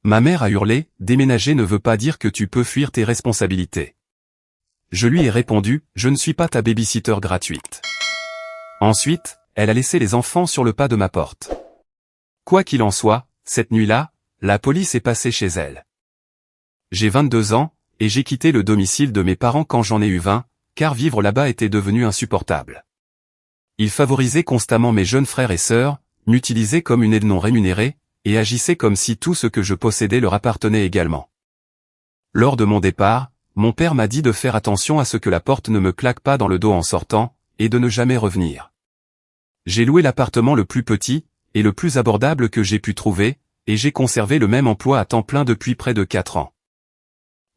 Ma mère a hurlé, déménager ne veut pas dire que tu peux fuir tes responsabilités. Je lui ai répondu, je ne suis pas ta babysitter gratuite. Ensuite, elle a laissé les enfants sur le pas de ma porte. Quoi qu'il en soit, cette nuit-là, la police est passée chez elle. J'ai 22 ans, et j'ai quitté le domicile de mes parents quand j'en ai eu 20, car vivre là-bas était devenu insupportable. Ils favorisaient constamment mes jeunes frères et sœurs, m'utilisaient comme une aide non rémunérée, et agissaient comme si tout ce que je possédais leur appartenait également. Lors de mon départ, mon père m'a dit de faire attention à ce que la porte ne me claque pas dans le dos en sortant, et de ne jamais revenir. J'ai loué l'appartement le plus petit, et le plus abordable que j'ai pu trouver, et j'ai conservé le même emploi à temps plein depuis près de 4 ans.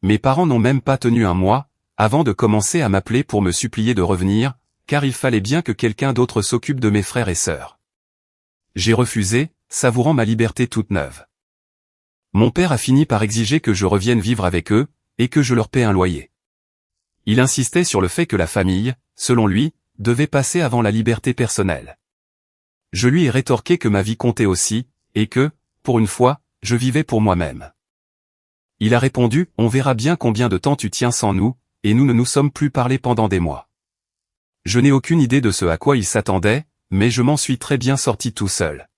Mes parents n'ont même pas tenu un mois, avant de commencer à m'appeler pour me supplier de revenir, car il fallait bien que quelqu'un d'autre s'occupe de mes frères et sœurs. J'ai refusé, savourant ma liberté toute neuve. Mon père a fini par exiger que je revienne vivre avec eux, et que je leur paie un loyer. Il insistait sur le fait que la famille, selon lui, devait passer avant la liberté personnelle. Je lui ai rétorqué que ma vie comptait aussi, et que, pour une fois, je vivais pour moi-même. Il a répondu, on verra bien combien de temps tu tiens sans nous, et nous ne nous sommes plus parlé pendant des mois. Je n'ai aucune idée de ce à quoi il s'attendait, mais je m'en suis très bien sorti tout seul.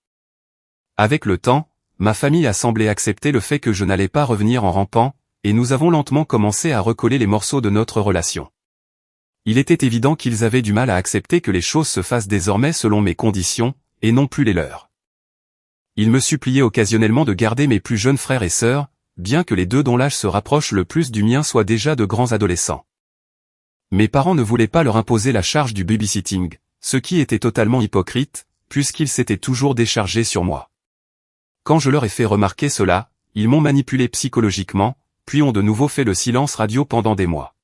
Avec le temps, ma famille a semblé accepter le fait que je n'allais pas revenir en rampant, et nous avons lentement commencé à recoller les morceaux de notre relation. Il était évident qu'ils avaient du mal à accepter que les choses se fassent désormais selon mes conditions, et non plus les leurs. Ils me suppliaient occasionnellement de garder mes plus jeunes frères et sœurs, bien que les deux dont l'âge se rapproche le plus du mien soient déjà de grands adolescents. Mes parents ne voulaient pas leur imposer la charge du babysitting, ce qui était totalement hypocrite, puisqu'ils s'étaient toujours déchargés sur moi. Quand je leur ai fait remarquer cela, ils m'ont manipulé psychologiquement, puis ont de nouveau fait le silence radio pendant des mois.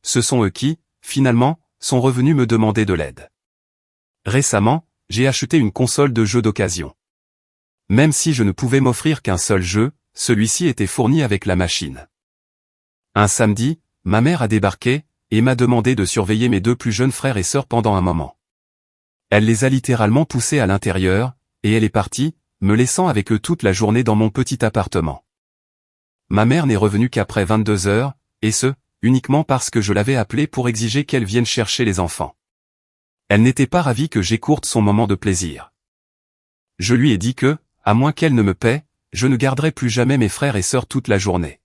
Ce sont eux qui, finalement, sont revenus me demander de l'aide. Récemment, j'ai acheté une console de jeux d'occasion. Même si je ne pouvais m'offrir qu'un seul jeu, celui-ci était fourni avec la machine. Un samedi, ma mère a débarqué, et m'a demandé de surveiller mes deux plus jeunes frères et sœurs pendant un moment. Elle les a littéralement poussés à l'intérieur, et elle est partie, me laissant avec eux toute la journée dans mon petit appartement. Ma mère n'est revenue qu'après 22 heures, et ce, uniquement parce que je l'avais appelée pour exiger qu'elle vienne chercher les enfants. Elle n'était pas ravie que j'écourte son moment de plaisir. Je lui ai dit que, à moins qu'elle ne me paie, je ne garderai plus jamais mes frères et sœurs toute la journée.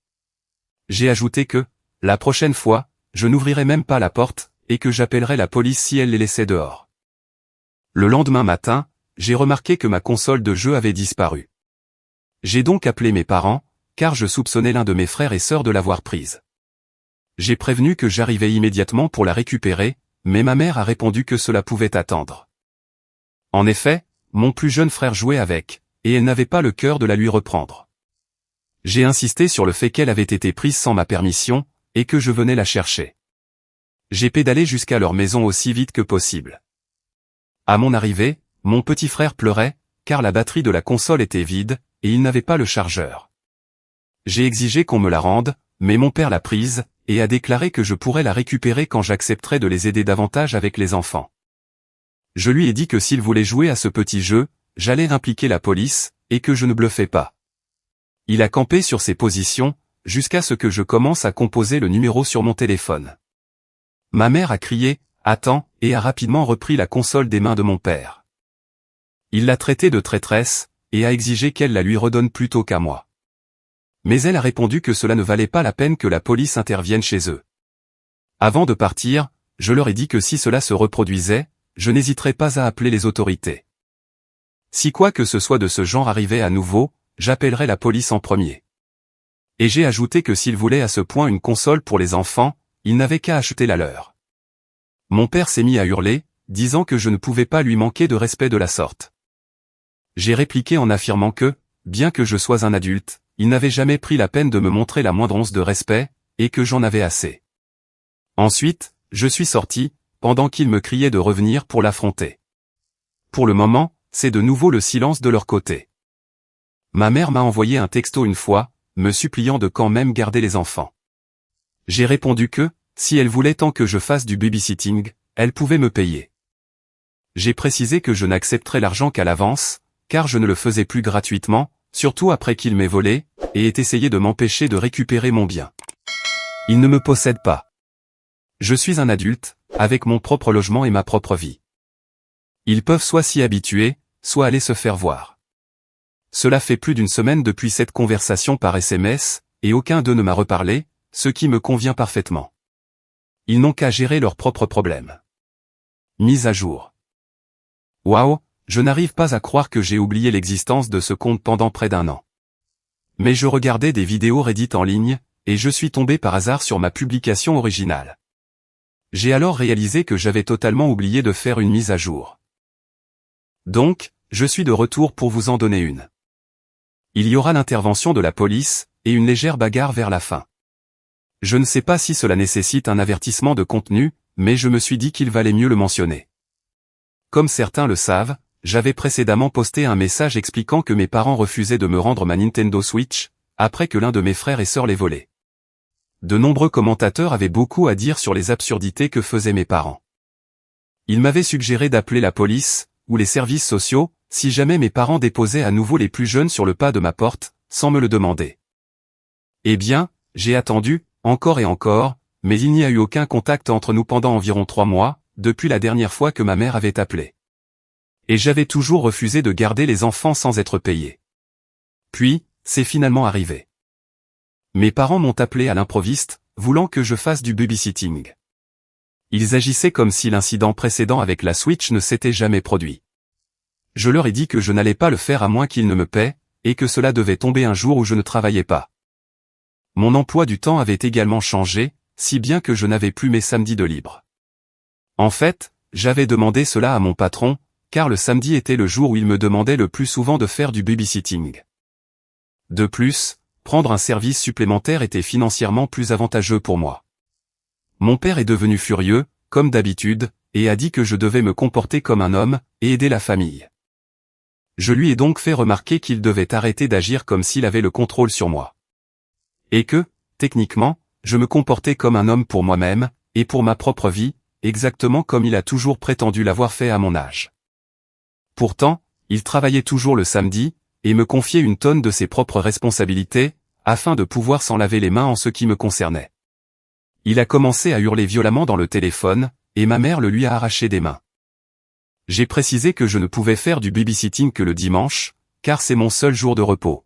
J'ai ajouté que, la prochaine fois, je n'ouvrirai même pas la porte, et que j'appellerai la police si elle les laissait dehors. Le lendemain matin, j'ai remarqué que ma console de jeu avait disparu. J'ai donc appelé mes parents, car je soupçonnais l'un de mes frères et sœurs de l'avoir prise. J'ai prévenu que j'arrivais immédiatement pour la récupérer, mais ma mère a répondu que cela pouvait attendre. En effet, mon plus jeune frère jouait avec, et elle n'avait pas le cœur de la lui reprendre. J'ai insisté sur le fait qu'elle avait été prise sans ma permission, et que je venais la chercher. J'ai pédalé jusqu'à leur maison aussi vite que possible. À mon arrivée, mon petit frère pleurait, car la batterie de la console était vide, et il n'avait pas le chargeur. J'ai exigé qu'on me la rende, mais mon père l'a prise, et a déclaré que je pourrais la récupérer quand j'accepterais de les aider davantage avec les enfants. Je lui ai dit que s'il voulait jouer à ce petit jeu, j'allais impliquer la police, et que je ne bluffais pas. Il a campé sur ses positions, jusqu'à ce que je commence à composer le numéro sur mon téléphone. Ma mère a crié « Attends » et a rapidement repris la console des mains de mon père. Il l'a traitée de traîtresse, et a exigé qu'elle la lui redonne plutôt qu'à moi. Mais elle a répondu que cela ne valait pas la peine que la police intervienne chez eux. Avant de partir, je leur ai dit que si cela se reproduisait, je n'hésiterais pas à appeler les autorités. Si quoi que ce soit de ce genre arrivait à nouveau, j'appellerais la police en premier. Et j'ai ajouté que s'ils voulaient à ce point une console pour les enfants, ils n'avaient qu'à acheter la leur. Mon père s'est mis à hurler, disant que je ne pouvais pas lui manquer de respect de la sorte. J'ai répliqué en affirmant que, bien que je sois un adulte, il n'avait jamais pris la peine de me montrer la moindre once de respect, et que j'en avais assez. Ensuite, je suis sorti, pendant qu'ils me criaient de revenir pour l'affronter. Pour le moment, c'est de nouveau le silence de leur côté. Ma mère m'a envoyé un texto une fois, me suppliant de quand même garder les enfants. J'ai répondu que, si elle voulait tant que je fasse du babysitting, elle pouvait me payer. J'ai précisé que je n'accepterais l'argent qu'à l'avance, car je ne le faisais plus gratuitement, surtout après qu'il m'ait volé, et ait essayé de m'empêcher de récupérer mon bien. Il ne me possède pas. Je suis un adulte, avec mon propre logement et ma propre vie. Ils peuvent soit s'y habituer, soit aller se faire voir. Cela fait plus d'une semaine depuis cette conversation par SMS, et aucun d'eux ne m'a reparlé, ce qui me convient parfaitement. Ils n'ont qu'à gérer leurs propres problèmes. Mise à jour. Waouh, je n'arrive pas à croire que j'ai oublié l'existence de ce compte pendant près d'1 an. Mais je regardais des vidéos Reddit en ligne, et je suis tombé par hasard sur ma publication originale. J'ai alors réalisé que j'avais totalement oublié de faire une mise à jour. Donc, je suis de retour pour vous en donner une. Il y aura l'intervention de la police, et une légère bagarre vers la fin. Je ne sais pas si cela nécessite un avertissement de contenu, mais je me suis dit qu'il valait mieux le mentionner. Comme certains le savent, j'avais précédemment posté un message expliquant que mes parents refusaient de me rendre ma Nintendo Switch, après que l'un de mes frères et sœurs l'ait volée. De nombreux commentateurs avaient beaucoup à dire sur les absurdités que faisaient mes parents. Ils m'avaient suggéré d'appeler la police, ou les services sociaux, si jamais mes parents déposaient à nouveau les plus jeunes sur le pas de ma porte, sans me le demander. Eh bien, j'ai attendu, encore et encore, mais il n'y a eu aucun contact entre nous pendant environ 3 mois, depuis la dernière fois que ma mère avait appelé. Et j'avais toujours refusé de garder les enfants sans être payé. Puis, c'est finalement arrivé. Mes parents m'ont appelé à l'improviste, voulant que je fasse du babysitting. Ils agissaient comme si l'incident précédent avec la Switch ne s'était jamais produit. Je leur ai dit que je n'allais pas le faire à moins qu'ils ne me paient, et que cela devait tomber un jour où je ne travaillais pas. Mon emploi du temps avait également changé, si bien que je n'avais plus mes samedis de libre. En fait, j'avais demandé cela à mon patron, car le samedi était le jour où il me demandait le plus souvent de faire du babysitting. De plus, prendre un service supplémentaire était financièrement plus avantageux pour moi. Mon père est devenu furieux, comme d'habitude, et a dit que je devais me comporter comme un homme, et aider la famille. Je lui ai donc fait remarquer qu'il devait arrêter d'agir comme s'il avait le contrôle sur moi. Et que, techniquement, je me comportais comme un homme pour moi-même, et pour ma propre vie, exactement comme il a toujours prétendu l'avoir fait à mon âge. Pourtant, il travaillait toujours le samedi, et me confiait une tonne de ses propres responsabilités, afin de pouvoir s'en laver les mains en ce qui me concernait. Il a commencé à hurler violemment dans le téléphone, et ma mère le lui a arraché des mains. J'ai précisé que je ne pouvais faire du babysitting que le dimanche, car c'est mon seul jour de repos.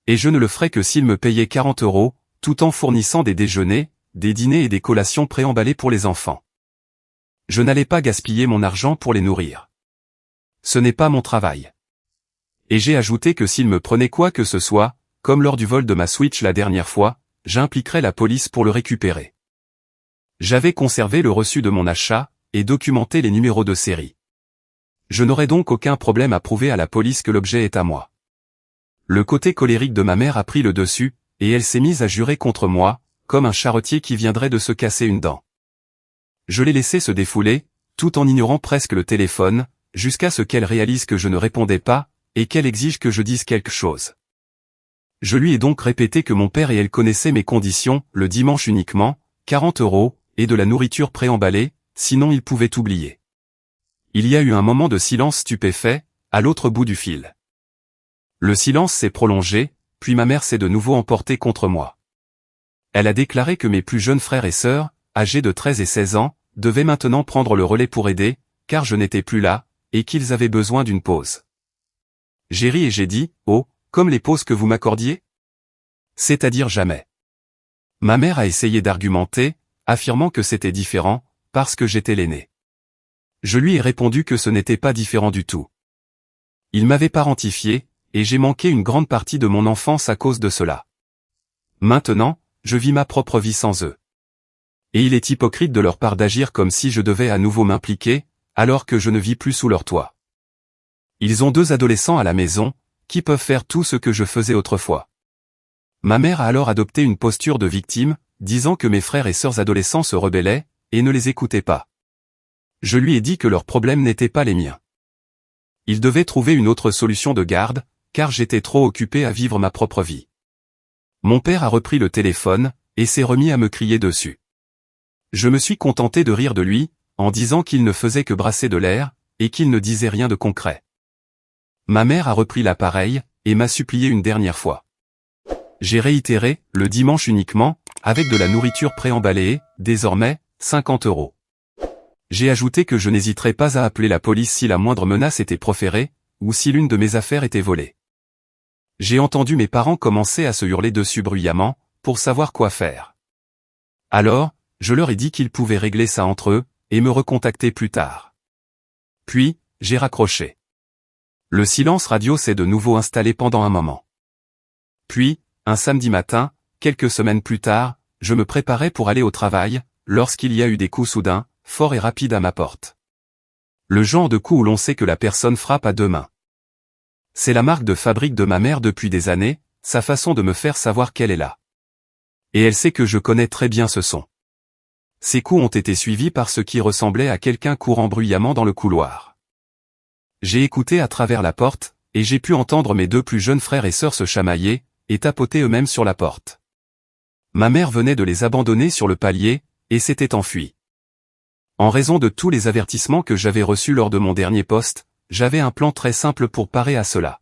Et je ne le ferais que s'il me payait 40 €, tout en fournissant des déjeuners, des dîners et des collations préemballées pour les enfants. Je n'allais pas gaspiller mon argent pour les nourrir. Ce n'est pas mon travail. Et j'ai ajouté que s'il me prenait quoi que ce soit, comme lors du vol de ma Switch la dernière fois, j'impliquerais la police pour le récupérer. J'avais conservé le reçu de mon achat, et documenté les numéros de série. Je n'aurais donc aucun problème à prouver à la police que l'objet est à moi. Le côté colérique de ma mère a pris le dessus, et elle s'est mise à jurer contre moi, comme un charretier qui viendrait de se casser une dent. Je l'ai laissé se défouler, tout en ignorant presque le téléphone, jusqu'à ce qu'elle réalise que je ne répondais pas, et qu'elle exige que je dise quelque chose. Je lui ai donc répété que mon père et elle connaissaient mes conditions, le dimanche uniquement, 40 €, et de la nourriture préemballée, sinon ils pouvaient oublier. Il y a eu un moment de silence stupéfait, à l'autre bout du fil. Le silence s'est prolongé, puis ma mère s'est de nouveau emportée contre moi. Elle a déclaré que mes plus jeunes frères et sœurs, âgés de 13 et 16 ans, devaient maintenant prendre le relais pour aider, car je n'étais plus là, et qu'ils avaient besoin d'une pause. J'ai ri et j'ai dit, « Oh, comme les pauses que vous m'accordiez ? C'est-à-dire jamais. » Ma mère a essayé d'argumenter, affirmant que c'était différent, parce que j'étais l'aîné. Je lui ai répondu que ce n'était pas différent du tout. Ils m'avaient parentifié, et j'ai manqué une grande partie de mon enfance à cause de cela. Maintenant, je vis ma propre vie sans eux. Et il est hypocrite de leur part d'agir comme si je devais à nouveau m'impliquer, alors que je ne vis plus sous leur toit. Ils ont 2 adolescents à la maison, qui peuvent faire tout ce que je faisais autrefois. Ma mère a alors adopté une posture de victime, disant que mes frères et sœurs adolescents se rebellaient, et ne les écoutaient pas. Je lui ai dit que leurs problèmes n'étaient pas les miens. Ils devaient trouver une autre solution de garde, car j'étais trop occupé à vivre ma propre vie. Mon père a repris le téléphone, et s'est remis à me crier dessus. Je me suis contenté de rire de lui, en disant qu'il ne faisait que brasser de l'air, et qu'il ne disait rien de concret. Ma mère a repris l'appareil, et m'a supplié une dernière fois. J'ai réitéré, le dimanche uniquement, avec de la nourriture préemballée, désormais, 50 €. J'ai ajouté que je n'hésiterais pas à appeler la police si la moindre menace était proférée, ou si l'une de mes affaires était volée. J'ai entendu mes parents commencer à se hurler dessus bruyamment, pour savoir quoi faire. Alors, je leur ai dit qu'ils pouvaient régler ça entre eux, et me recontacter plus tard. Puis, j'ai raccroché. Le silence radio s'est de nouveau installé pendant un moment. Puis, un samedi matin, quelques semaines plus tard, je me préparais pour aller au travail, lorsqu'il y a eu des coups soudains, forts et rapides à ma porte. Le genre de coup où l'on sait que la personne frappe à deux mains. C'est la marque de fabrique de ma mère depuis des années, sa façon de me faire savoir qu'elle est là. Et elle sait que je connais très bien ce son. Ces coups ont été suivis par ce qui ressemblait à quelqu'un courant bruyamment dans le couloir. J'ai écouté à travers la porte, et j'ai pu entendre mes deux plus jeunes frères et sœurs se chamailler, et tapoter eux-mêmes sur la porte. Ma mère venait de les abandonner sur le palier, et s'était enfuie. En raison de tous les avertissements que j'avais reçus lors de mon dernier poste, j'avais un plan très simple pour parer à cela.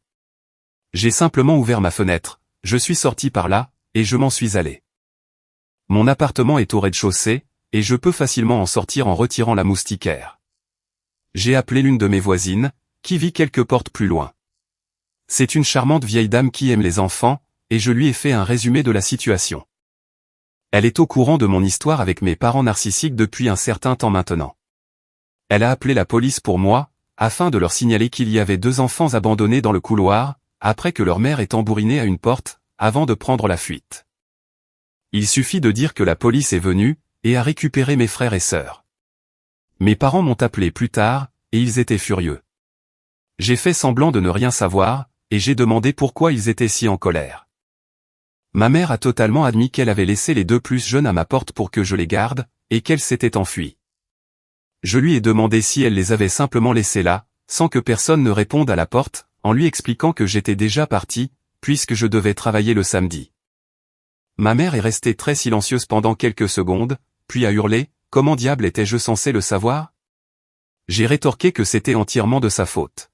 J'ai simplement ouvert ma fenêtre, je suis sorti par là, et je m'en suis allé. Mon appartement est au rez-de-chaussée, et je peux facilement en sortir en retirant la moustiquaire. J'ai appelé l'une de mes voisines, qui vit quelques portes plus loin. C'est une charmante vieille dame qui aime les enfants, et je lui ai fait un résumé de la situation. Elle est au courant de mon histoire avec mes parents narcissiques depuis un certain temps maintenant. Elle a appelé la police pour moi, afin de leur signaler qu'il y avait deux enfants abandonnés dans le couloir, après que leur mère ait tambouriné à une porte, avant de prendre la fuite. Il suffit de dire que la police est venue, et a récupéré mes frères et sœurs. Mes parents m'ont appelé plus tard, et ils étaient furieux. J'ai fait semblant de ne rien savoir, et j'ai demandé pourquoi ils étaient si en colère. Ma mère a totalement admis qu'elle avait laissé les deux plus jeunes à ma porte pour que je les garde, et qu'elle s'était enfuie. Je lui ai demandé si elle les avait simplement laissés là, sans que personne ne réponde à la porte, en lui expliquant que j'étais déjà parti, puisque je devais travailler le samedi. Ma mère est restée très silencieuse pendant quelques secondes, puis a hurlé, « Comment diable étais-je censé le savoir ?» J'ai rétorqué que c'était entièrement de sa faute.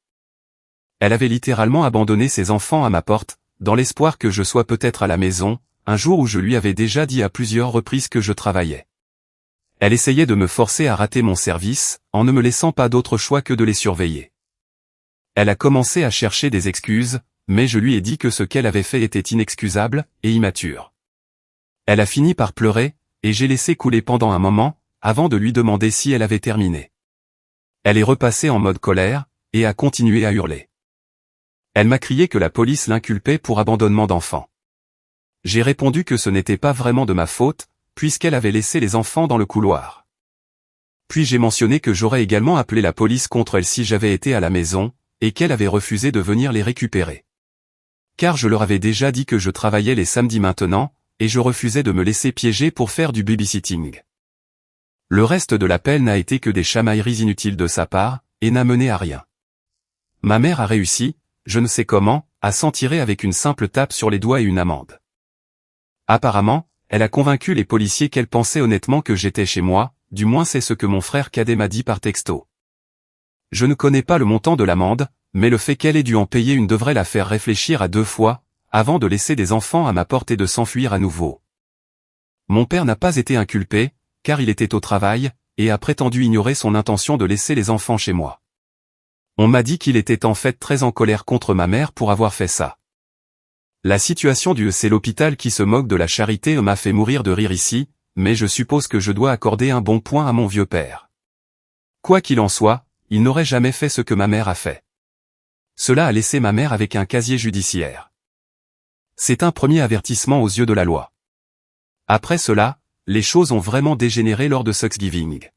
Elle avait littéralement abandonné ses enfants à ma porte, dans l'espoir que je sois peut-être à la maison, un jour où je lui avais déjà dit à plusieurs reprises que je travaillais. Elle essayait de me forcer à rater mon service, en ne me laissant pas d'autre choix que de les surveiller. Elle a commencé à chercher des excuses, mais je lui ai dit que ce qu'elle avait fait était inexcusable, et immature. Elle a fini par pleurer, et j'ai laissé couler pendant un moment, avant de lui demander si elle avait terminé. Elle est repassée en mode colère, et a continué à hurler. Elle m'a crié que la police l'inculpait pour abandonnement d'enfants. J'ai répondu que ce n'était pas vraiment de ma faute, puisqu'elle avait laissé les enfants dans le couloir. Puis j'ai mentionné que j'aurais également appelé la police contre elle si j'avais été à la maison, et qu'elle avait refusé de venir les récupérer. Car je leur avais déjà dit que je travaillais les samedis maintenant, et je refusais de me laisser piéger pour faire du babysitting. Le reste de l'appel n'a été que des chamailleries inutiles de sa part, et n'a mené à rien. Ma mère a réussi, je ne sais comment, à s'en tirer avec une simple tape sur les doigts et une amende. Apparemment, elle a convaincu les policiers qu'elle pensait honnêtement que j'étais chez moi, du moins c'est ce que mon frère cadet m'a dit par texto. Je ne connais pas le montant de l'amende, mais le fait qu'elle ait dû en payer une devrait la faire réfléchir à deux fois, avant de laisser des enfants à ma porte et de s'enfuir à nouveau. Mon père n'a pas été inculpé, car il était au travail, et a prétendu ignorer son intention de laisser les enfants chez moi. On m'a dit qu'il était en fait très en colère contre ma mère pour avoir fait ça. La situation c'est l'hôpital qui se moque de la charité m'a fait mourir de rire ici, mais je suppose que je dois accorder un bon point à mon vieux père. Quoi qu'il en soit, il n'aurait jamais fait ce que ma mère a fait. Cela a laissé ma mère avec un casier judiciaire. C'est un premier avertissement aux yeux de la loi. Après cela, les choses ont vraiment dégénéré lors de Thanksgiving.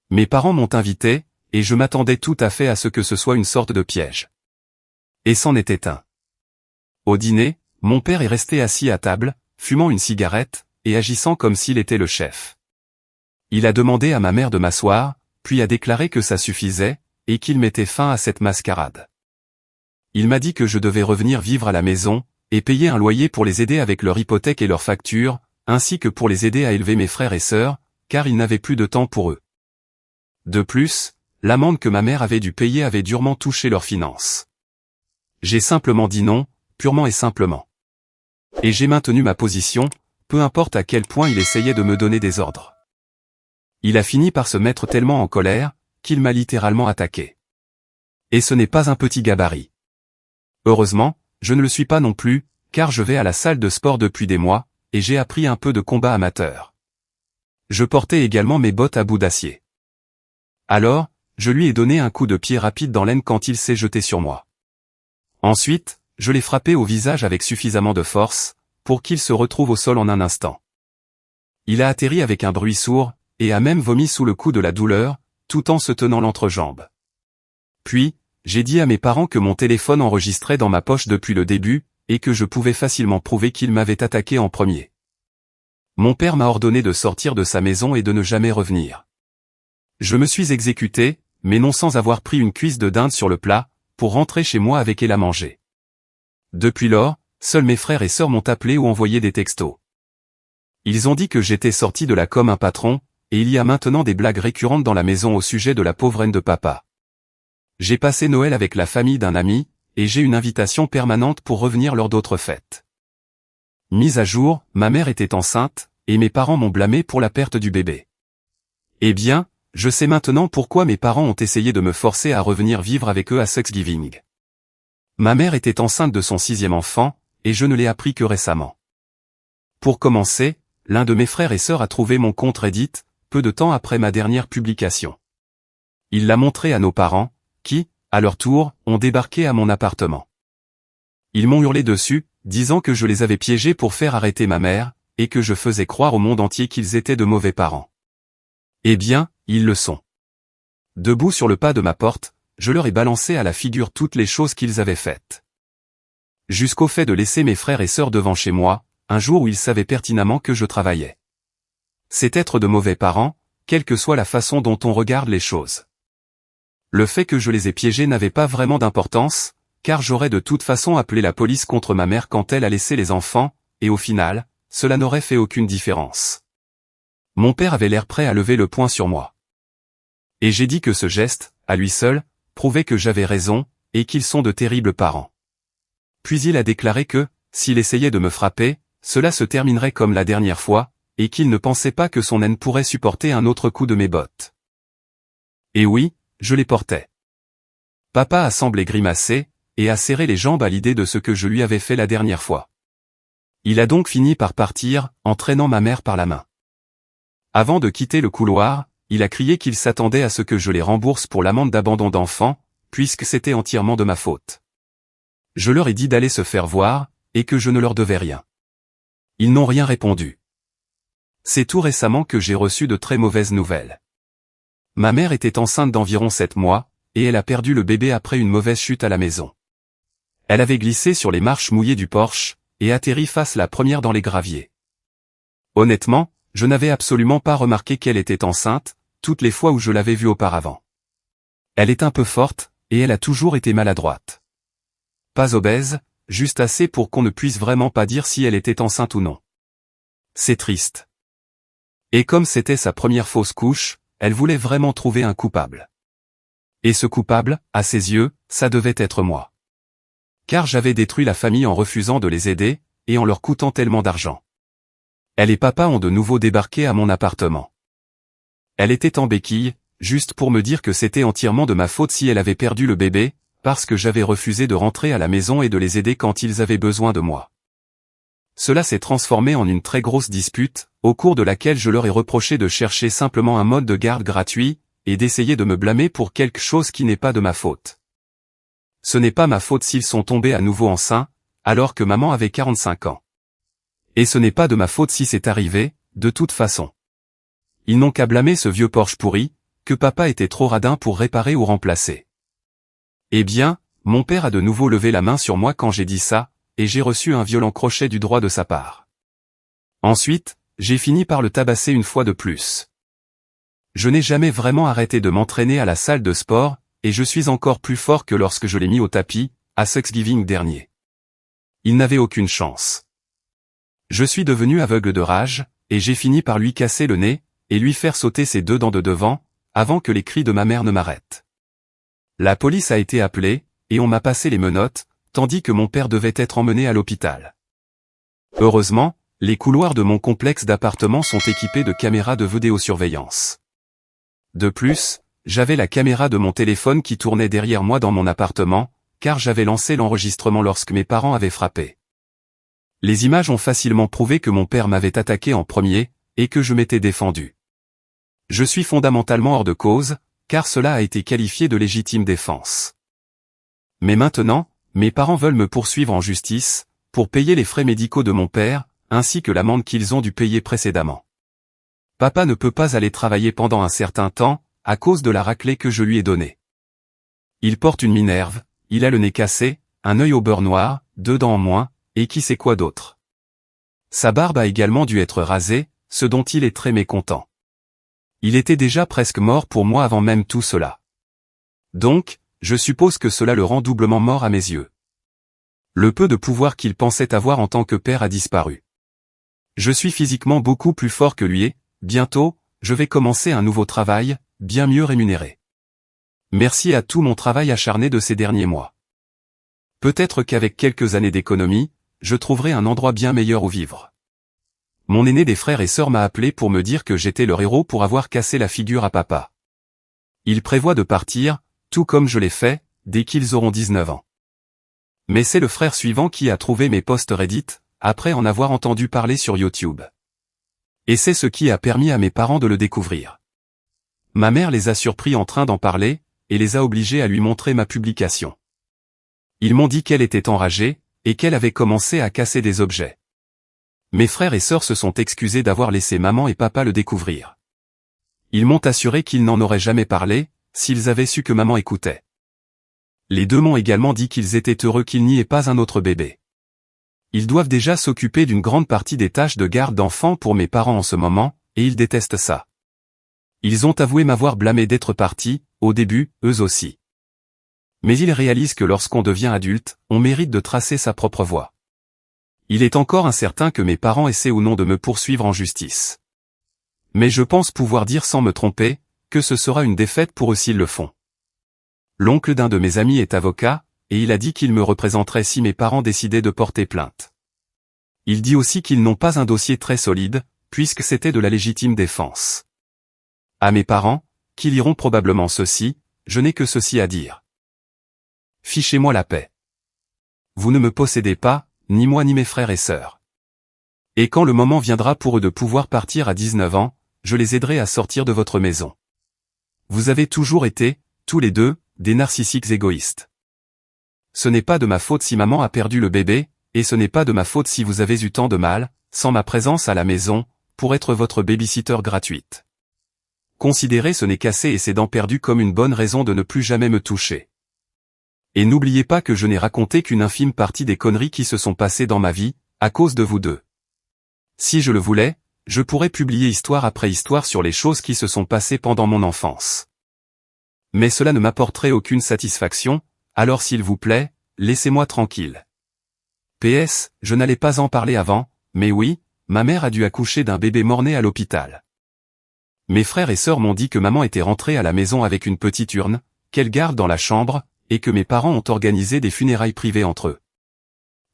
Mes parents m'ont invité, et je m'attendais tout à fait à ce que ce soit une sorte de piège. Et c'en était un. Au dîner, mon père est resté assis à table, fumant une cigarette, et agissant comme s'il était le chef. Il a demandé à ma mère de m'asseoir, puis a déclaré que ça suffisait, et qu'il mettait fin à cette mascarade. Il m'a dit que je devais revenir vivre à la maison, et payer un loyer pour les aider avec leur hypothèque et leurs factures, ainsi que pour les aider à élever mes frères et sœurs, car ils n'avaient plus de temps pour eux. De plus, l'amende que ma mère avait dû payer avait durement touché leurs finances. J'ai simplement dit non, purement et simplement. Et j'ai maintenu ma position, peu importe à quel point il essayait de me donner des ordres. Il a fini par se mettre tellement en colère, qu'il m'a littéralement attaqué. Et ce n'est pas un petit gabarit. Heureusement, je ne le suis pas non plus, car je vais à la salle de sport depuis des mois, et j'ai appris un peu de combat amateur. Je portais également mes bottes à bout d'acier. Alors, je lui ai donné un coup de pied rapide dans l'aine quand il s'est jeté sur moi. Ensuite, je l'ai frappé au visage avec suffisamment de force, pour qu'il se retrouve au sol en un instant. Il a atterri avec un bruit sourd, et a même vomi sous le coup de la douleur, tout en se tenant l'entrejambe. Puis, j'ai dit à mes parents que mon téléphone enregistrait dans ma poche depuis le début, et que je pouvais facilement prouver qu'il m'avait attaqué en premier. Mon père m'a ordonné de sortir de sa maison et de ne jamais revenir. Je me suis exécuté, mais non sans avoir pris une cuisse de dinde sur le plat, pour rentrer chez moi avec et la manger. Depuis lors, seuls mes frères et sœurs m'ont appelé ou envoyé des textos. Ils ont dit que j'étais sorti de là comme un patron, et il y a maintenant des blagues récurrentes dans la maison au sujet de la pauvre haine de papa. J'ai passé Noël avec la famille d'un ami, et j'ai une invitation permanente pour revenir lors d'autres fêtes. Mise à jour, ma mère était enceinte, et mes parents m'ont blâmé pour la perte du bébé. Eh bien, je sais maintenant pourquoi mes parents ont essayé de me forcer à revenir vivre avec eux à Thanksgiving. Ma mère était enceinte de son 6e enfant, et je ne l'ai appris que récemment. Pour commencer, l'un de mes frères et sœurs a trouvé mon compte Reddit, peu de temps après ma dernière publication. Il l'a montré à nos parents, qui, à leur tour, ont débarqué à mon appartement. Ils m'ont hurlé dessus, disant que je les avais piégés pour faire arrêter ma mère, et que je faisais croire au monde entier qu'ils étaient de mauvais parents. Eh bien, ils le sont. Debout sur le pas de ma porte, je leur ai balancé à la figure toutes les choses qu'ils avaient faites. Jusqu'au fait de laisser mes frères et sœurs devant chez moi, un jour où ils savaient pertinemment que je travaillais. C'est être de mauvais parents, quelle que soit la façon dont on regarde les choses. Le fait que je les ai piégés n'avait pas vraiment d'importance, car j'aurais de toute façon appelé la police contre ma mère quand elle a laissé les enfants, et au final, cela n'aurait fait aucune différence. Mon père avait l'air prêt à lever le poing sur moi. Et j'ai dit que ce geste, à lui seul, prouvait que j'avais raison, et qu'ils sont de terribles parents. Puis il a déclaré que, s'il essayait de me frapper, cela se terminerait comme la dernière fois, et qu'il ne pensait pas que son haine pourrait supporter un autre coup de mes bottes. Et oui, je les portais. Papa a semblé grimacer, et a serré les jambes à l'idée de ce que je lui avais fait la dernière fois. Il a donc fini par partir, en traînant ma mère par la main. Avant de quitter le couloir, il a crié qu'il s'attendait à ce que je les rembourse pour l'amende d'abandon d'enfant, puisque c'était entièrement de ma faute. Je leur ai dit d'aller se faire voir, et que je ne leur devais rien. Ils n'ont rien répondu. C'est tout récemment que j'ai reçu de très mauvaises nouvelles. Ma mère était enceinte d'environ 7 mois, et elle a perdu le bébé après une mauvaise chute à la maison. Elle avait glissé sur les marches mouillées du porche, et atterri face la première dans les graviers. Honnêtement, je n'avais absolument pas remarqué qu'elle était enceinte, toutes les fois où je l'avais vue auparavant. Elle est un peu forte, et elle a toujours été maladroite. Pas obèse, juste assez pour qu'on ne puisse vraiment pas dire si elle était enceinte ou non. C'est triste. Et comme c'était sa première fausse couche, elle voulait vraiment trouver un coupable. Et ce coupable, à ses yeux, ça devait être moi. Car j'avais détruit la famille en refusant de les aider, et en leur coûtant tellement d'argent. Elle et papa ont de nouveau débarqué à mon appartement. Elle était en béquille, juste pour me dire que c'était entièrement de ma faute si elle avait perdu le bébé, parce que j'avais refusé de rentrer à la maison et de les aider quand ils avaient besoin de moi. Cela s'est transformé en une très grosse dispute, au cours de laquelle je leur ai reproché de chercher simplement un mode de garde gratuit, et d'essayer de me blâmer pour quelque chose qui n'est pas de ma faute. Ce n'est pas ma faute s'ils sont tombés à nouveau enceints, alors que maman avait 45 ans. Et ce n'est pas de ma faute si c'est arrivé, de toute façon. Ils n'ont qu'à blâmer ce vieux Porsche pourri, que papa était trop radin pour réparer ou remplacer. Eh bien, mon père a de nouveau levé la main sur moi quand j'ai dit ça, et j'ai reçu un violent crochet du droit de sa part. Ensuite, j'ai fini par le tabasser une fois de plus. Je n'ai jamais vraiment arrêté de m'entraîner à la salle de sport, et je suis encore plus fort que lorsque je l'ai mis au tapis, à Thanksgiving dernier. Il n'avait aucune chance. Je suis devenu aveugle de rage, et j'ai fini par lui casser le nez, et lui faire sauter ses 2 dents de devant, avant que les cris de ma mère ne m'arrêtent. La police a été appelée, et on m'a passé les menottes, tandis que mon père devait être emmené à l'hôpital. Heureusement, les couloirs de mon complexe d'appartements sont équipés de caméras de vidéosurveillance. De plus, j'avais la caméra de mon téléphone qui tournait derrière moi dans mon appartement, car j'avais lancé l'enregistrement lorsque mes parents avaient frappé. Les images ont facilement prouvé que mon père m'avait attaqué en premier, et que je m'étais défendu. Je suis fondamentalement hors de cause, car cela a été qualifié de légitime défense. Mais maintenant, mes parents veulent me poursuivre en justice, pour payer les frais médicaux de mon père, ainsi que l'amende qu'ils ont dû payer précédemment. Papa ne peut pas aller travailler pendant un certain temps, à cause de la raclée que je lui ai donnée. Il porte une minerve, il a le nez cassé, un œil au beurre noir, 2 dents en moins, et qui sait quoi d'autre. Sa barbe a également dû être rasée, ce dont il est très mécontent. Il était déjà presque mort pour moi avant même tout cela. Donc, je suppose que cela le rend doublement mort à mes yeux. Le peu de pouvoir qu'il pensait avoir en tant que père a disparu. Je suis physiquement beaucoup plus fort que lui et, bientôt, je vais commencer un nouveau travail, bien mieux rémunéré. Merci à tout mon travail acharné de ces derniers mois. Peut-être qu'avec quelques années d'économie, je trouverai un endroit bien meilleur où vivre. Mon aîné des frères et sœurs m'a appelé pour me dire que j'étais leur héros pour avoir cassé la figure à papa. Il prévoit de partir, tout comme je l'ai fait, dès qu'ils auront 19 ans. Mais c'est le frère suivant qui a trouvé mes posts Reddit, après en avoir entendu parler sur YouTube. Et c'est ce qui a permis à mes parents de le découvrir. Ma mère les a surpris en train d'en parler, et les a obligés à lui montrer ma publication. Ils m'ont dit qu'elle était enragée, et qu'elle avait commencé à casser des objets. Mes frères et sœurs se sont excusés d'avoir laissé maman et papa le découvrir. Ils m'ont assuré qu'ils n'en auraient jamais parlé, s'ils avaient su que maman écoutait. Les deux m'ont également dit qu'ils étaient heureux qu'il n'y ait pas un autre bébé. Ils doivent déjà s'occuper d'une grande partie des tâches de garde d'enfants pour mes parents en ce moment, et ils détestent ça. Ils ont avoué m'avoir blâmé d'être partis, au début, eux aussi. Mais ils réalisent que lorsqu'on devient adulte, on mérite de tracer sa propre voie. Il est encore incertain que mes parents essaient ou non de me poursuivre en justice. Mais je pense pouvoir dire sans me tromper, que ce sera une défaite pour eux s'ils le font. L'oncle d'un de mes amis est avocat, et il a dit qu'il me représenterait si mes parents décidaient de porter plainte. Il dit aussi qu'ils n'ont pas un dossier très solide, puisque c'était de la légitime défense. À mes parents, qui liront probablement ceci, je n'ai que ceci à dire. Fichez-moi la paix. Vous ne me possédez pas, ni moi ni mes frères et sœurs. Et quand le moment viendra pour eux de pouvoir partir à 19 ans, je les aiderai à sortir de votre maison. Vous avez toujours été, tous les deux, des narcissiques égoïstes. Ce n'est pas de ma faute si maman a perdu le bébé, et ce n'est pas de ma faute si vous avez eu tant de mal, sans ma présence à la maison, pour être votre babysitter gratuite. Considérez ce nez cassé et ces dents perdues comme une bonne raison de ne plus jamais me toucher. Et n'oubliez pas que je n'ai raconté qu'une infime partie des conneries qui se sont passées dans ma vie, à cause de vous deux. Si je le voulais, je pourrais publier histoire après histoire sur les choses qui se sont passées pendant mon enfance. Mais cela ne m'apporterait aucune satisfaction, alors s'il vous plaît, laissez-moi tranquille. PS, je n'allais pas en parler avant, mais oui, ma mère a dû accoucher d'un bébé mort-né à l'hôpital. Mes frères et sœurs m'ont dit que maman était rentrée à la maison avec une petite urne, qu'elle garde dans la chambre, et que mes parents ont organisé des funérailles privées entre eux.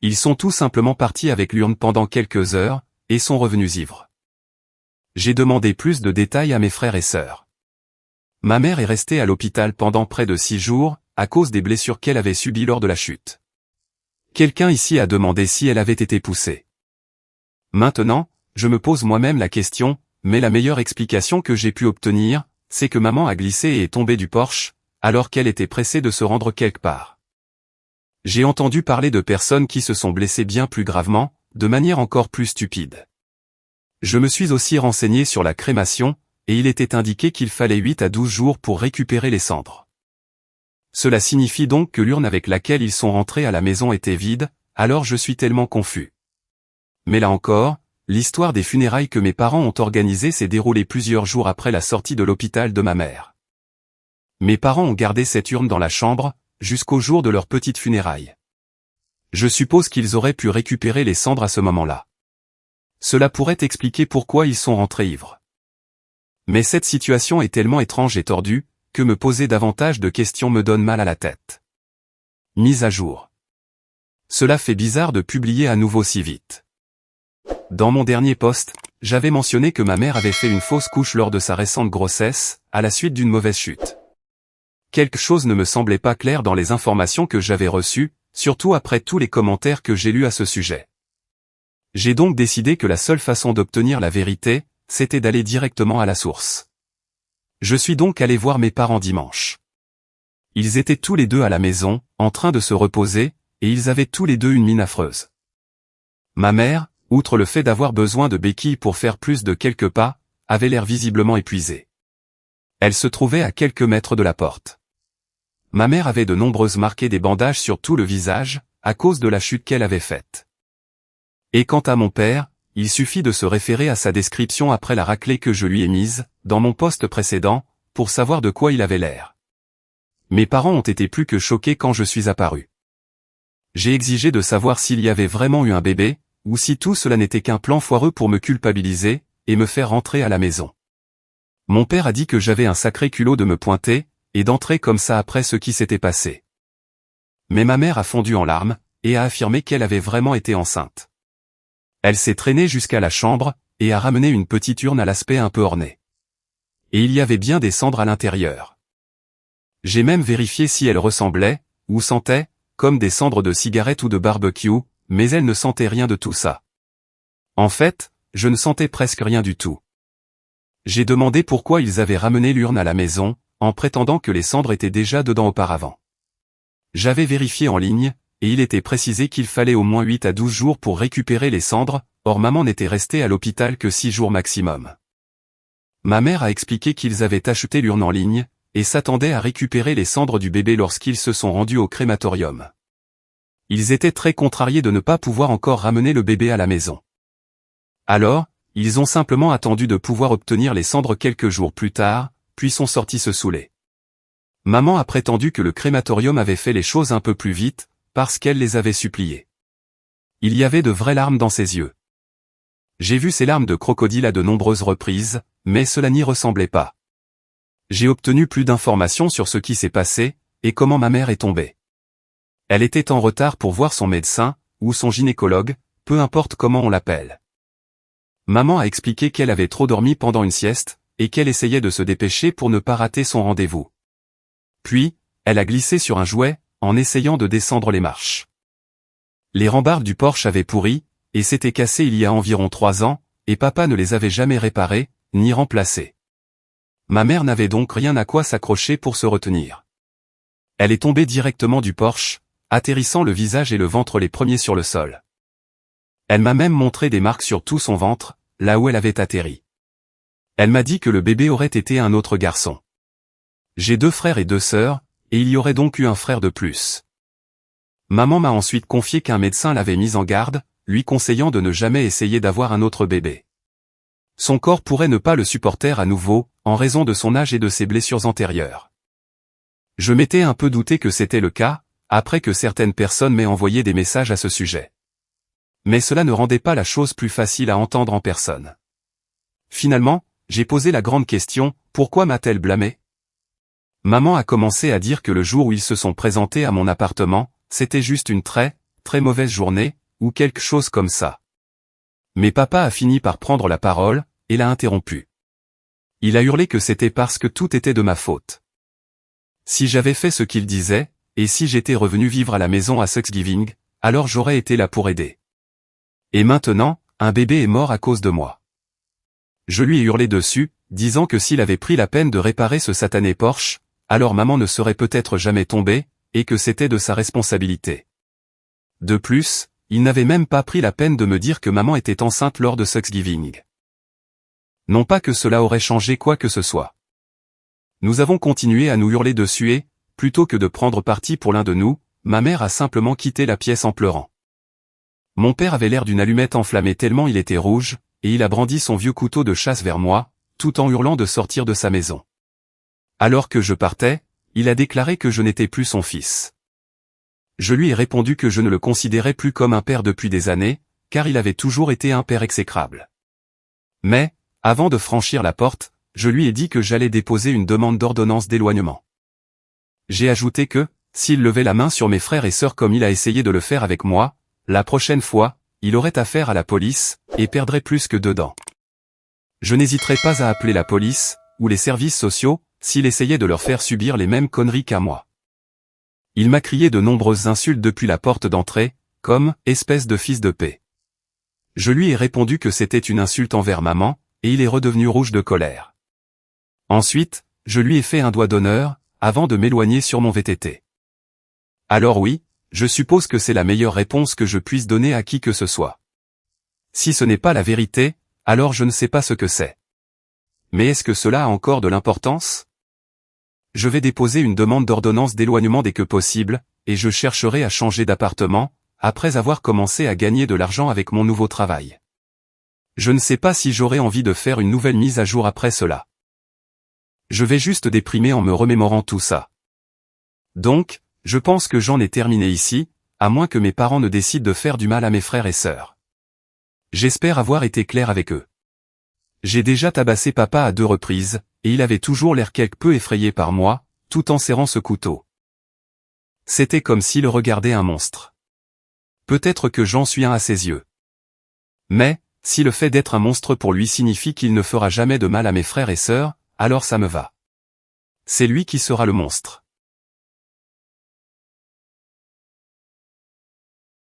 Ils sont tout simplement partis avec l'urne pendant quelques heures, et sont revenus ivres. J'ai demandé plus de détails à mes frères et sœurs. Ma mère est restée à l'hôpital pendant près de 6 jours, à cause des blessures qu'elle avait subies lors de la chute. Quelqu'un ici a demandé si elle avait été poussée. Maintenant, je me pose moi-même la question, mais la meilleure explication que j'ai pu obtenir, c'est que maman a glissé et est tombée du porche, alors qu'elle était pressée de se rendre quelque part. J'ai entendu parler de personnes qui se sont blessées bien plus gravement, de manière encore plus stupide. Je me suis aussi renseigné sur la crémation, et il était indiqué qu'il fallait 8 à 12 jours pour récupérer les cendres. Cela signifie donc que l'urne avec laquelle ils sont rentrés à la maison était vide, alors je suis tellement confus. Mais là encore, l'histoire des funérailles que mes parents ont organisées s'est déroulée plusieurs jours après la sortie de l'hôpital de ma mère. Mes parents ont gardé cette urne dans la chambre, jusqu'au jour de leur petite funéraille. Je suppose qu'ils auraient pu récupérer les cendres à ce moment-là. Cela pourrait expliquer pourquoi ils sont rentrés ivres. Mais cette situation est tellement étrange et tordue, que me poser davantage de questions me donne mal à la tête. Mise à jour. Cela fait bizarre de publier à nouveau si vite. Dans mon dernier post, j'avais mentionné que ma mère avait fait une fausse couche lors de sa récente grossesse, à la suite d'une mauvaise chute. Quelque chose ne me semblait pas clair dans les informations que j'avais reçues, surtout après tous les commentaires que j'ai lus à ce sujet. J'ai donc décidé que la seule façon d'obtenir la vérité, c'était d'aller directement à la source. Je suis donc allé voir mes parents dimanche. Ils étaient tous les deux à la maison, en train de se reposer, et ils avaient tous les deux une mine affreuse. Ma mère, outre le fait d'avoir besoin de béquilles pour faire plus de quelques pas, avait l'air visiblement épuisée. Elle se trouvait à quelques mètres de la porte. Ma mère avait de nombreuses marques et des bandages sur tout le visage, à cause de la chute qu'elle avait faite. Et quant à mon père, il suffit de se référer à sa description après la raclée que je lui ai mise, dans mon post précédent, pour savoir de quoi il avait l'air. Mes parents ont été plus que choqués quand je suis apparu. J'ai exigé de savoir s'il y avait vraiment eu un bébé, ou si tout cela n'était qu'un plan foireux pour me culpabiliser, et me faire rentrer à la maison. Mon père a dit que j'avais un sacré culot de me pointer, et d'entrer comme ça après ce qui s'était passé. Mais ma mère a fondu en larmes, et a affirmé qu'elle avait vraiment été enceinte. Elle s'est traînée jusqu'à la chambre, et a ramené une petite urne à l'aspect un peu orné. Et il y avait bien des cendres à l'intérieur. J'ai même vérifié si elles ressemblaient, ou sentaient, comme des cendres de cigarettes ou de barbecue, mais elles ne sentaient rien de tout ça. En fait, je ne sentais presque rien du tout. J'ai demandé pourquoi ils avaient ramené l'urne à la maison, en prétendant que les cendres étaient déjà dedans auparavant. J'avais vérifié en ligne, et il était précisé qu'il fallait au moins 8 à 12 jours pour récupérer les cendres, or maman n'était restée à l'hôpital que 6 jours maximum. Ma mère a expliqué qu'ils avaient acheté l'urne en ligne, et s'attendaient à récupérer les cendres du bébé lorsqu'ils se sont rendus au crématorium. Ils étaient très contrariés de ne pas pouvoir encore ramener le bébé à la maison. Alors, ils ont simplement attendu de pouvoir obtenir les cendres quelques jours plus tard, puis sont sortis se saouler. Maman a prétendu que le crématorium avait fait les choses un peu plus vite, parce qu'elle les avait suppliés. Il y avait de vraies larmes dans ses yeux. J'ai vu ces larmes de crocodile à de nombreuses reprises, mais cela n'y ressemblait pas. J'ai obtenu plus d'informations sur ce qui s'est passé, et comment ma mère est tombée. Elle était en retard pour voir son médecin, ou son gynécologue, peu importe comment on l'appelle. Maman a expliqué qu'elle avait trop dormi pendant une sieste, et qu'elle essayait de se dépêcher pour ne pas rater son rendez-vous. Puis, elle a glissé sur un jouet, en essayant de descendre les marches. Les rambardes du Porsche avaient pourri, et s'étaient cassés il y a environ 3 ans, et papa ne les avait jamais réparés, ni remplacés. Ma mère n'avait donc rien à quoi s'accrocher pour se retenir. Elle est tombée directement du Porsche, atterrissant le visage et le ventre les premiers sur le sol. Elle m'a même montré des marques sur tout son ventre, là où elle avait atterri. Elle m'a dit que le bébé aurait été un autre garçon. J'ai 2 frères et 2 sœurs, et il y aurait donc eu un frère de plus. Maman m'a ensuite confié qu'un médecin l'avait mise en garde, lui conseillant de ne jamais essayer d'avoir un autre bébé. Son corps pourrait ne pas le supporter à nouveau, en raison de son âge et de ses blessures antérieures. Je m'étais un peu douté que c'était le cas, après que certaines personnes m'aient envoyé des messages à ce sujet. Mais cela ne rendait pas la chose plus facile à entendre en personne. Finalement, j'ai posé la grande question, pourquoi m'a-t-elle blâmé ? Maman a commencé à dire que le jour où ils se sont présentés à mon appartement, c'était juste une très mauvaise journée, ou quelque chose comme ça. Mais papa a fini par prendre la parole, et l'a interrompu. Il a hurlé que c'était parce que tout était de ma faute. Si j'avais fait ce qu'il disait, et si j'étais revenu vivre à la maison à Thanksgiving, alors j'aurais été là pour aider. Et maintenant, un bébé est mort à cause de moi. Je lui ai hurlé dessus, disant que s'il avait pris la peine de réparer ce satané Porsche, alors maman ne serait peut-être jamais tombée, et que c'était de sa responsabilité. De plus, il n'avait même pas pris la peine de me dire que maman était enceinte lors de Thanksgiving. Non pas que cela aurait changé quoi que ce soit. Nous avons continué à nous hurler dessus et, plutôt que de prendre parti pour l'un de nous, ma mère a simplement quitté la pièce en pleurant. Mon père avait l'air d'une allumette enflammée tellement il était rouge, et il a brandi son vieux couteau de chasse vers moi, tout en hurlant de sortir de sa maison. Alors que je partais, il a déclaré que je n'étais plus son fils. Je lui ai répondu que je ne le considérais plus comme un père depuis des années, car il avait toujours été un père exécrable. Mais, avant de franchir la porte, je lui ai dit que j'allais déposer une demande d'ordonnance d'éloignement. J'ai ajouté que, s'il levait la main sur mes frères et sœurs comme il a essayé de le faire avec moi, la prochaine fois, il aurait affaire à la police, et perdrait plus que 2 dents. Je n'hésiterai pas à appeler la police, ou les services sociaux, s'il essayait de leur faire subir les mêmes conneries qu'à moi. Il m'a crié de nombreuses insultes depuis la porte d'entrée, comme « espèce de fils de paix ». Je lui ai répondu que c'était une insulte envers maman, et il est redevenu rouge de colère. Ensuite, je lui ai fait un doigt d'honneur, avant de m'éloigner sur mon VTT. Alors oui, je suppose que c'est la meilleure réponse que je puisse donner à qui que ce soit. Si ce n'est pas la vérité, alors je ne sais pas ce que c'est. Mais est-ce que cela a encore de l'importance? Je vais déposer une demande d'ordonnance d'éloignement dès que possible, et je chercherai à changer d'appartement, après avoir commencé à gagner de l'argent avec mon nouveau travail. Je ne sais pas si j'aurai envie de faire une nouvelle mise à jour après cela. Je vais juste déprimer en me remémorant tout ça. Donc, je pense que j'en ai terminé ici, à moins que mes parents ne décident de faire du mal à mes frères et sœurs. J'espère avoir été clair avec eux. J'ai déjà tabassé papa à 2 reprises, et il avait toujours l'air quelque peu effrayé par moi, tout en serrant ce couteau. C'était comme s'il regardait un monstre. Peut-être que j'en suis un à ses yeux. Mais, si le fait d'être un monstre pour lui signifie qu'il ne fera jamais de mal à mes frères et sœurs, alors ça me va. C'est lui qui sera le monstre.